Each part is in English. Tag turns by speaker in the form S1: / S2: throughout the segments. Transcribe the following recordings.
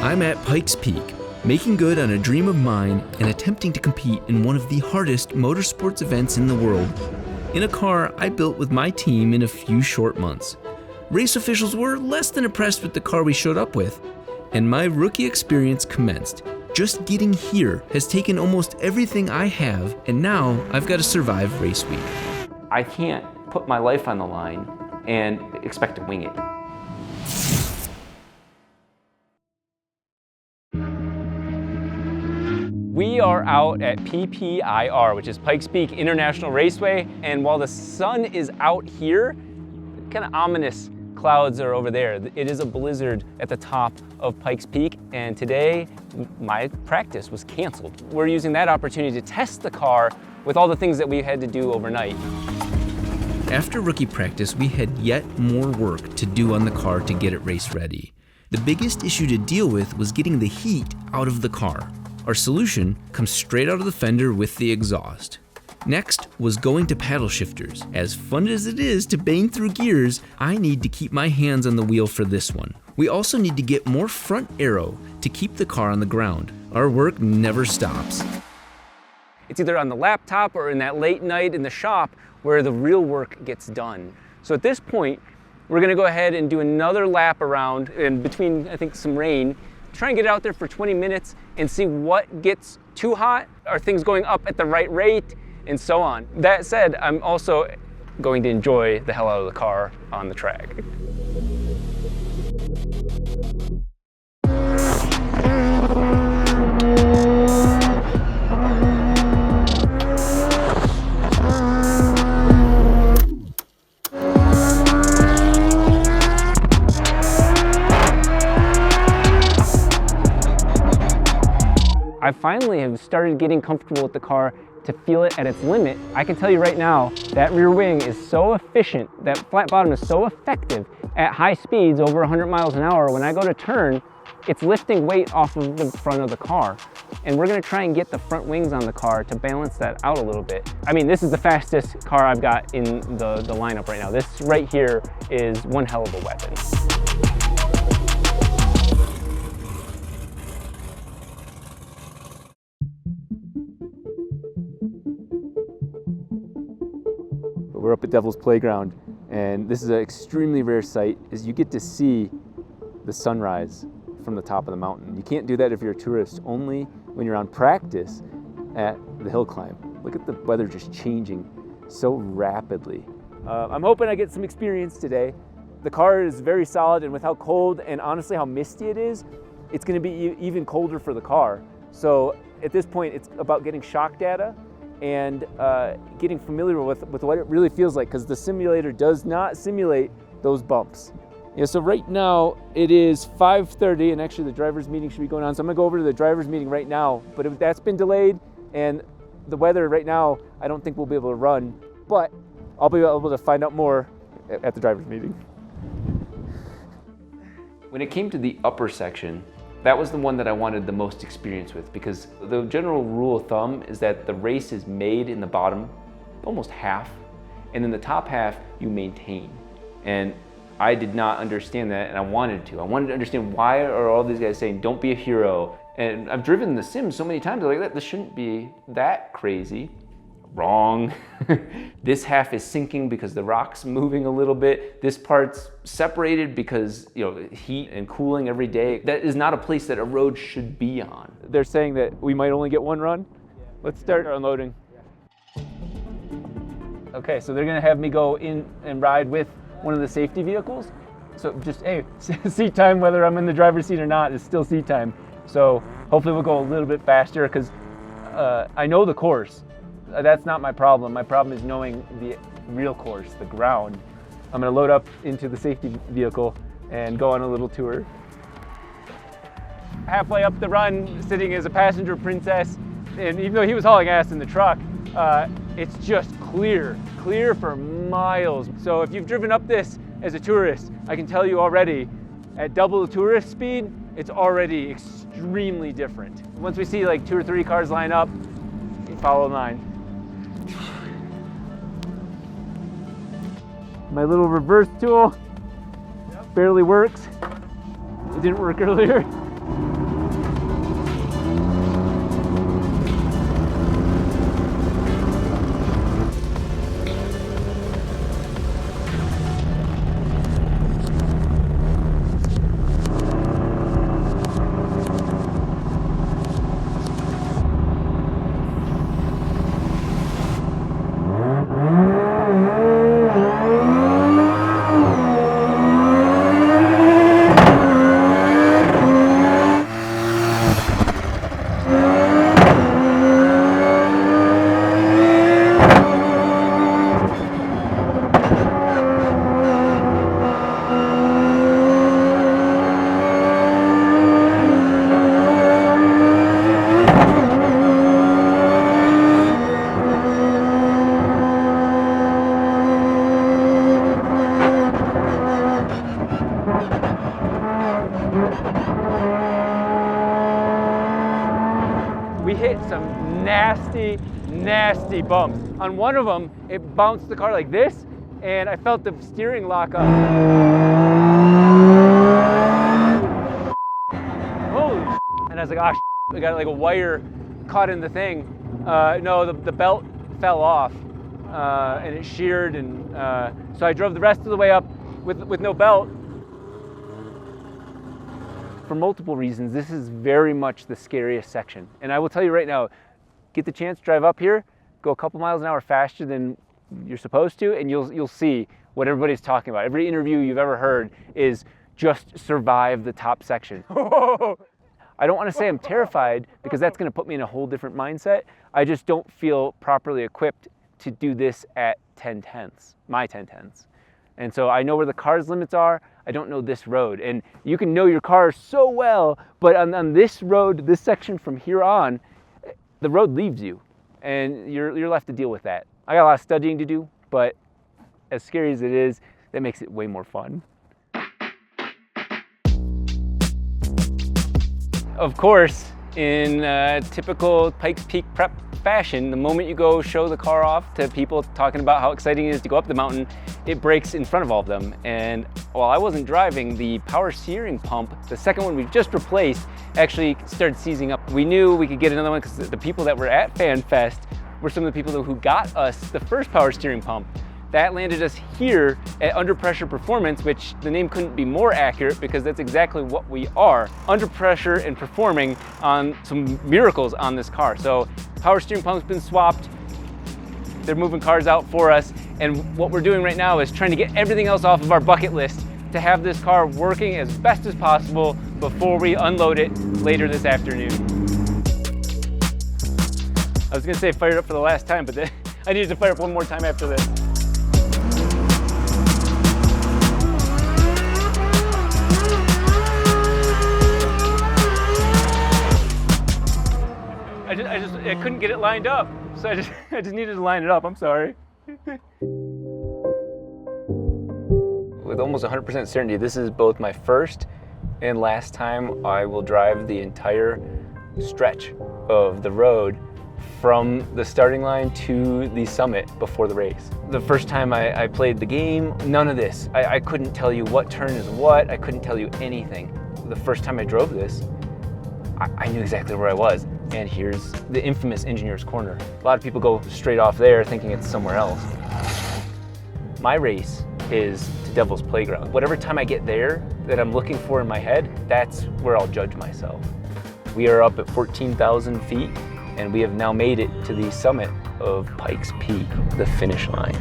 S1: I'm at Pikes Peak, making good on a dream of mine and attempting to compete in one of the hardest motorsports events in the world, in a car I built with my team in a few short months. Race officials were less than impressed with the car we showed up with, and my rookie experience commenced. Just getting here has taken almost everything I have, and now I've got to survive race week.
S2: I can't put my life on the line and expect to wing it. We are out at PPIR, which is Pikes Peak International Raceway, and while the sun is out here, kind of ominous clouds are over there. It is a blizzard at the top of Pikes Peak, and today my practice was canceled. We're using that opportunity to test the car with all the things that we had to do overnight.
S1: After rookie practice, we had yet more work to do on the car to get it race ready. The biggest issue to deal with was getting the heat out of the car. Our solution comes straight out of the fender with the exhaust. Next was going to paddle shifters. As fun as it is to bang through gears, I need to keep my hands on the wheel for this one. We also need to get more front aero to keep the car on the ground. Our work never stops.
S2: It's either on the laptop or in that late night in the shop where the real work gets done. So at this point, we're gonna go ahead and do another lap around in between, I think, some rain. Try and get out there for 20 minutes and see what gets too hot. Are things going up at the right rate? And so on. That said, I'm also going to enjoy the hell out of the car on the track. I finally have started getting comfortable with the car to feel it at its limit. I can tell you right now, that rear wing is so efficient, that flat bottom is so effective at high speeds over 100 miles an hour. When I go to turn, it's lifting weight off of the front of the car. And we're gonna try and get the front wings on the car to balance that out a little bit. I mean, this is the fastest car I've got in the lineup right now. This right here is one hell of a weapon. We're up at Devil's Playground, and this is an extremely rare sight, is you get to see the sunrise from the top of the mountain. You can't do that if you're a tourist, only when you're on practice at the hill climb. Look at the weather just changing so rapidly. I'm hoping I get some experience today. The car is very solid, and with how cold and honestly how misty it is, it's gonna be even colder for the car. So at this point, it's about getting shock data and getting familiar with what it really feels like, because the simulator does not simulate those bumps. Yeah, so right now it is 5:30, and actually the driver's meeting should be going on, so I'm gonna go over to the driver's meeting right now. But if that's been delayed and the weather right now, I don't think we'll be able to run, but I'll be able to find out more at the driver's meeting. When it came to the upper section, that was the one that I wanted the most experience with, because the general rule of thumb is that the race is made in the bottom, almost half, and in the top half, you maintain. And I did not understand that, and I wanted to. I wanted to understand, why are all these guys saying, don't be a hero? And I've driven the sim so many times, I'm like, this shouldn't be that crazy. Wrong. This half is sinking because the rock's moving a little bit. This part's separated because, heat and cooling every day. That is not a place that a road should be on. They're saying that we might only get one run. Yeah. Let's start unloading. Yeah. Okay, so they're gonna have me go in and ride with one of the safety vehicles. So just, hey, seat time, whether I'm in the driver's seat or not, is still seat time. So hopefully we'll go a little bit faster, because I know the course. That's not my problem. My problem is knowing the real course, the ground. I'm gonna load up into the safety vehicle and go on a little tour. Halfway up the run, sitting as a passenger princess, and even though he was hauling ass in the truck, it's just clear for miles. So if you've driven up this as a tourist, I can tell you already, at double the tourist speed, it's already extremely different. Once we see like 2 or 3 cars line up, you follow the line. My little reverse tool barely works. It didn't work earlier. We hit some nasty, nasty bumps. On one of them, it bounced the car like this, and I felt the steering lock up. Holy shit. And I was like, ah, I got like a wire caught in the thing. No, the belt fell off, and it sheared, and so I drove the rest of the way up with no belt. For multiple reasons, this is very much the scariest section. And I will tell you right now, get the chance to drive up here, go a couple miles an hour faster than you're supposed to, and you'll see what everybody's talking about. Every interview you've ever heard is just survive the top section. I don't want to say I'm terrified because that's going to put me in a whole different mindset. I just don't feel properly equipped to do this at 10/10ths, my 10/10ths. And so I know where the car's limits are. I don't know this road. And you can know your car so well, but on this road, this section from here on, the road leaves you and you're left to deal with that. I got a lot of studying to do, but as scary as it is, that makes it way more fun. Of course, in typical Pikes Peak prep fashion, the moment you go show the car off to people talking about how exciting it is to go up the mountain, it breaks in front of all of them. And while I wasn't driving, the power steering pump, the second one we've just replaced, actually started seizing up. We knew we could get another one because the people that were at FanFest were some of the people who got us the first power steering pump. That landed us here at Under Pressure Performance, which the name couldn't be more accurate because that's exactly what we are. Under pressure and performing on some miracles on this car. So power steering pump's been swapped. They're moving cars out for us. And what we're doing right now is trying to get everything else off of our bucket list to have this car working as best as possible before we unload it later this afternoon. I was gonna say fire it up for the last time, but I needed to fire up one more time after this. I couldn't get it lined up, so I just needed to line it up. I'm sorry. With almost 100% certainty, this is both my first and last time I will drive the entire stretch of the road from the starting line to the summit before the race. The first time I played the game, none of this. I couldn't tell you what turn is what. I couldn't tell you anything. The first time I drove this, I knew exactly where I was. And here's the infamous engineer's corner. A lot of people go straight off there thinking it's somewhere else. My race is to Devil's Playground. Whatever time I get there that I'm looking for in my head, that's where I'll judge myself. We are up at 14,000 feet and we have now made it to the summit of Pikes Peak, the finish line.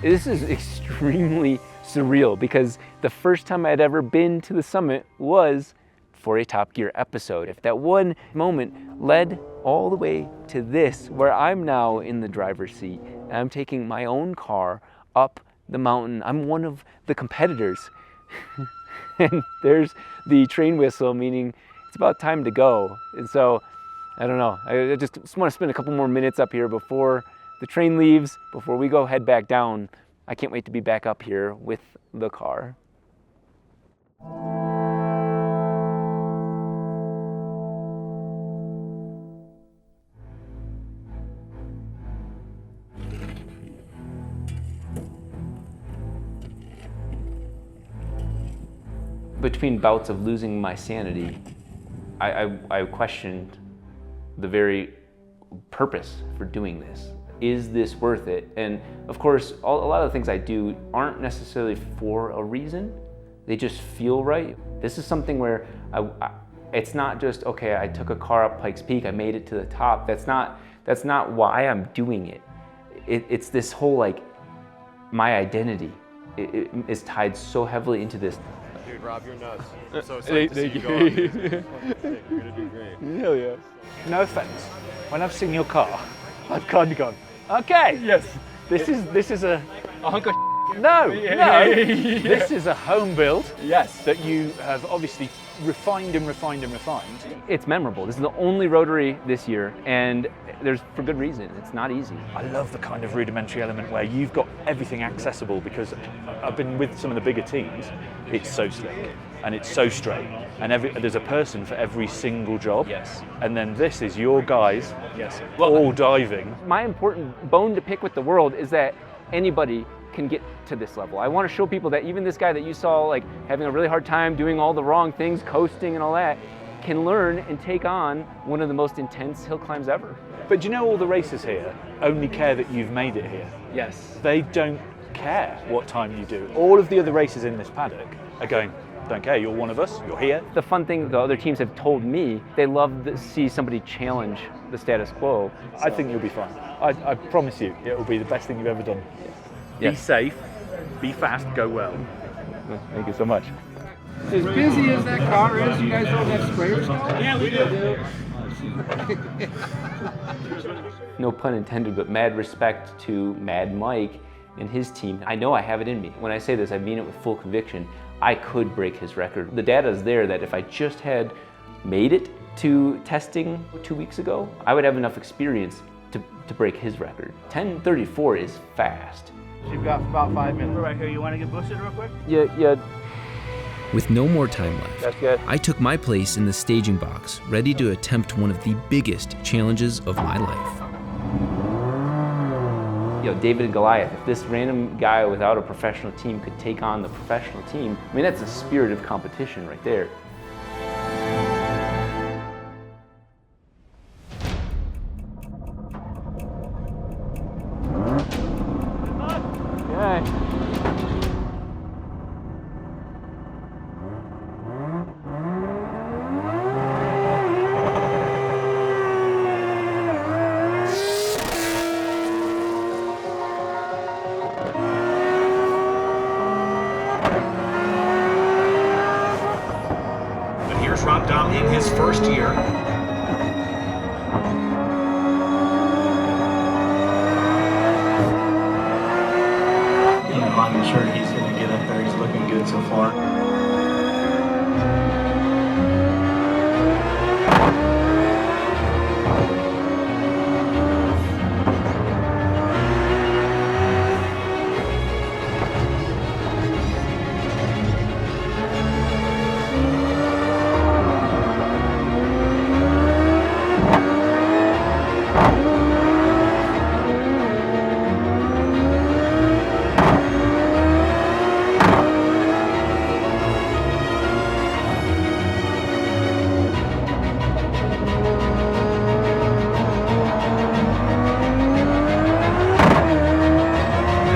S2: This is extremely surreal because the first time I'd ever been to the summit was for a Top Gear episode. If that one moment led all the way to this, where I'm now in the driver's seat, and I'm taking my own car up the mountain. I'm one of the competitors. And there's the train whistle, meaning it's about time to go. And so, I don't know, I just want to spend a couple more minutes up here before the train leaves, before we go head back down. I can't wait to be back up here with the car. Between bouts of losing my sanity, I questioned the very purpose for doing this. Is this worth it? And of course, a lot of the things I do aren't necessarily for a reason. They just feel right. This is something where it's not just, okay, I took a car up Pikes Peak, I made it to the top. That's not why I'm doing it. It's this whole, like, my identity. It is tied so heavily into this.
S3: Dude, Rob, you're nuts. I'm so excited to see you go on. You're gonna do great.
S4: Hell yes. No offense. When I've seen your car, I've kind of gone, okay, yes, this is a hunk of no, this is a home build. Yes, that you have obviously refined and refined and refined.
S2: It's memorable. This is the only rotary this year, and there's for good reason. It's not easy.
S4: I love the kind of rudimentary element where you've got everything accessible, because I've been with some of the bigger teams. It's so slick. and it's so straight, and there's a person for every single job.
S2: Yes.
S4: And then this is your guys,
S2: Yes.
S4: all diving.
S2: My important bone to pick with the world is that anybody can get to this level. I want to show people that even this guy that you saw like having a really hard time doing all the wrong things, coasting and all that, can learn and take on one of the most intense hill climbs ever.
S4: But do you know all the racers here only care that you've made it here?
S2: Yes.
S4: They don't care what time you do. All of the other racers in this paddock are going, don't care, you're one of us, you're here.
S2: The fun thing the other teams have told me, they love to see somebody challenge the status quo.
S4: I think you'll be fine. I promise you, it will be the best thing you've ever done. Be
S2: Yes.
S4: safe, be fast, go well.
S2: Thank you so much.
S5: As busy as that car is, you guys don't have sprayers now?
S3: Yeah, we do.
S2: No pun intended, but mad respect to Mad Mike and his team. I know I have it in me. When I say this, I mean it with full conviction. I could break his record. The data is there that if I just had made it to testing 2 weeks ago, I would have enough experience to break his record. 10:34 is fast.
S5: You've got about 5 minutes.
S3: Right here, you want to get boosted real quick?
S2: Yeah.
S1: With no more time left,
S2: That's good.
S1: I took my place in the staging box, ready to attempt one of the biggest challenges of my life.
S2: You know, David and Goliath, if this random guy without a professional team could take on the professional team, I mean, that's a spirit of competition right there. Okay.
S6: But here's Rob Dahm in his first year.
S7: I'm sure he's going to get up there. He's looking good so far.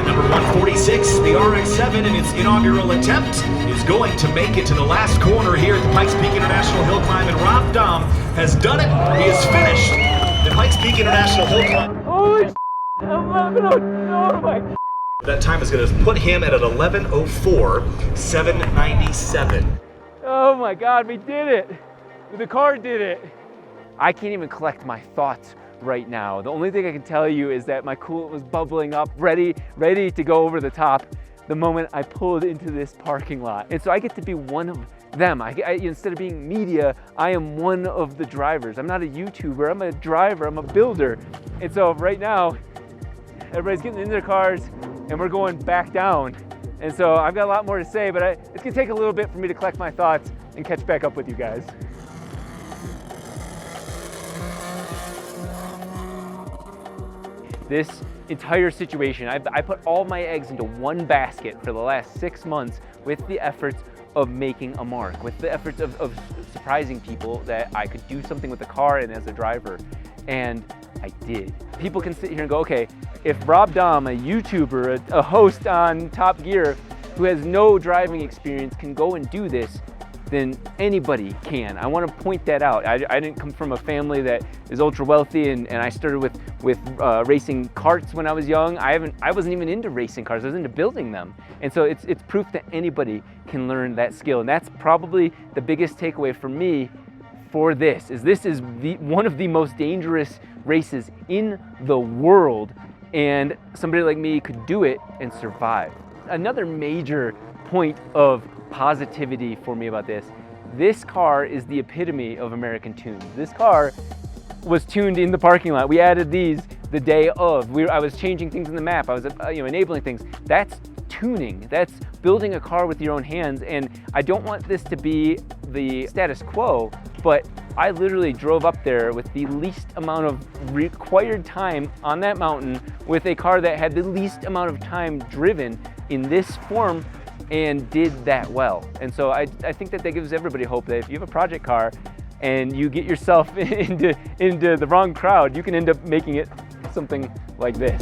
S6: Number 146, the RX-7 in its inaugural attempt, is going to make it to the last corner here at the Pikes Peak International Hill Climb, and Rob Dahm has done it. He has finished the Pikes Peak International Hill Climb.
S2: Holy no.
S6: That time is going to put him at an 11:04.797.
S2: Oh my God, we did it. The car did it. I can't even collect my thoughts right now. The only thing I can tell you is that my coolant was bubbling up, ready to go over the top the moment I pulled into this parking lot. And so I get to be one of them. Instead of being media, I am one of the drivers. I'm not a YouTuber, I'm a driver, I'm a builder. And so right now, everybody's getting in their cars and we're going back down. And so I've got a lot more to say, but it's gonna take a little bit for me to collect my thoughts and catch back up with you guys. This entire situation, I put all my eggs into one basket for the last 6 months with the efforts of making a mark, with the efforts of surprising people that I could do something with the car and as a driver, and I did. People can sit here and go, okay, if Rob Dahm, a YouTuber, a host on Top Gear, who has no driving experience can go and do this, then anybody can. I want to point that out. I didn't come from a family that is ultra wealthy, and I started with racing karts when I was young. I wasn't even into racing cars. I was into building them, and so it's proof that anybody can learn that skill. And that's probably the biggest takeaway for me for this is one of the most dangerous races in the world, and somebody like me could do it and survive. Another major point of positivity for me about this car is the epitome of American tunes. This car was tuned in the parking lot. We added these the day of. I was changing things in the map. I was enabling things. That's tuning. That's building a car with your own hands, and I don't want this to be the status quo, but I literally drove up there with the least amount of required time on that mountain with a car that had the least amount of time driven in this form and did that well. And so I think that gives everybody hope that if you have a project car and you get yourself into the wrong crowd, you can end up making it something like this.